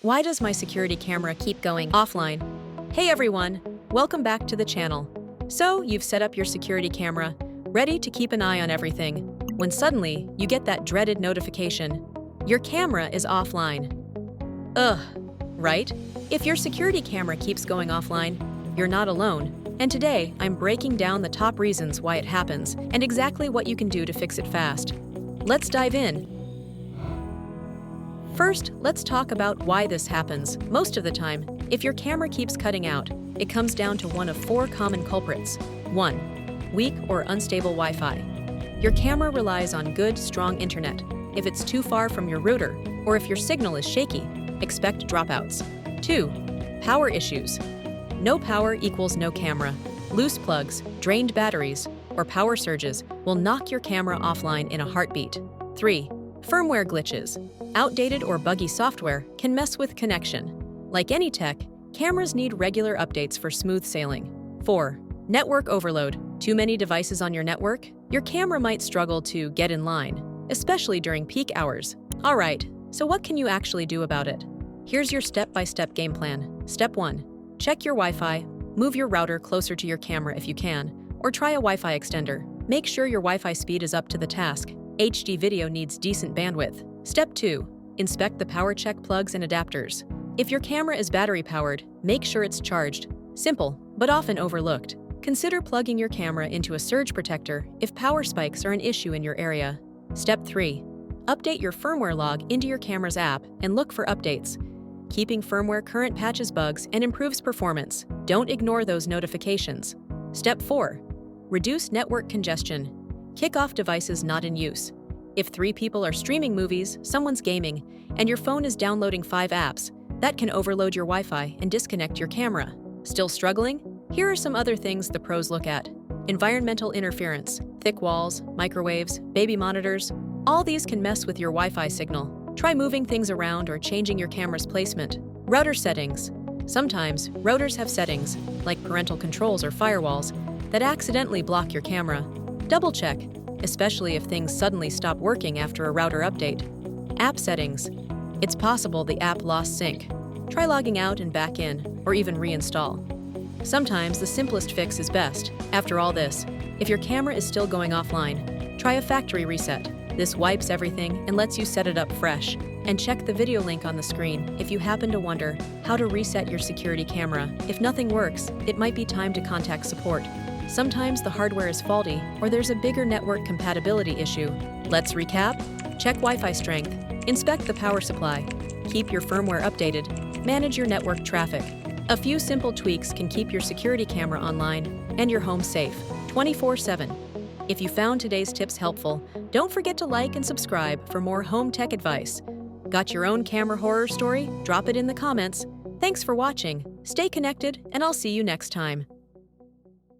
Why does my security camera keep going offline? Hey everyone, welcome back to the channel. So, you've set up your security camera, ready to keep an eye on everything, when suddenly you get that dreaded notification. Your camera is offline. Ugh, right? If your security camera keeps going offline, you're not alone. And today, I'm breaking down the top reasons why it happens and exactly what you can do to fix it fast. Let's dive in. First, let's talk about why this happens. Most of the time, if your camera keeps cutting out, it comes down to one of four common culprits. 1. Weak or unstable Wi-Fi. Your camera relies on good, strong internet. If it's too far from your router, or if your signal is shaky, expect dropouts. 2. Power issues. No power equals no camera. Loose plugs, drained batteries, or power surges will knock your camera offline in a heartbeat. 3. Firmware glitches. Outdated or buggy software can mess with connection. Like any tech, cameras need regular updates for smooth sailing. 4. Network overload. Too many devices on your network? Your camera might struggle to get in line, especially during peak hours. Alright, so what can you actually do about it? Here's your step-by-step game plan. Step 1. Check your Wi-Fi. Move your router closer to your camera if you can, or try a Wi-Fi extender. Make sure your Wi-Fi speed is up to the task. HD video needs decent bandwidth. Step 2. Inspect the power check plugs and adapters. If your camera is battery-powered, make sure it's charged. Simple, but often overlooked. Consider plugging your camera into a surge protector if power spikes are an issue in your area. Step 3. Update your firmware log into your camera's app and look for updates. Keeping firmware current patches bugs and improves performance. Don't ignore those notifications. Step 4. Reduce network congestion. Kick off devices not in use. If 3 people are streaming movies, someone's gaming, and your phone is downloading 5 apps, that can overload your Wi-Fi and disconnect your camera. Still struggling? Here are some other things the pros look at. Environmental interference, thick walls, microwaves, baby monitors. All these can mess with your Wi-Fi signal. Try moving things around or changing your camera's placement. Router settings. Sometimes, routers have settings, like parental controls or firewalls, that accidentally block your camera. Double check, especially if things suddenly stop working after a router update. App settings. It's possible the app lost sync. Try logging out and back in, or even reinstall. Sometimes the simplest fix is best. After all this, if your camera is still going offline, try a factory reset. This wipes everything and lets you set it up fresh. And check the video link on the screen if you happen to wonder how to reset your security camera. If nothing works, it might be time to contact support. Sometimes the hardware is faulty, or there's a bigger network compatibility issue. Let's recap. Check Wi-Fi strength. Inspect the power supply. Keep your firmware updated. Manage your network traffic. A few simple tweaks can keep your security camera online and your home safe 24/7. If you found today's tips helpful, don't forget to like and subscribe for more home tech advice. Got your own camera horror story? Drop it in the comments. Thanks for watching. Stay connected, and I'll see you next time.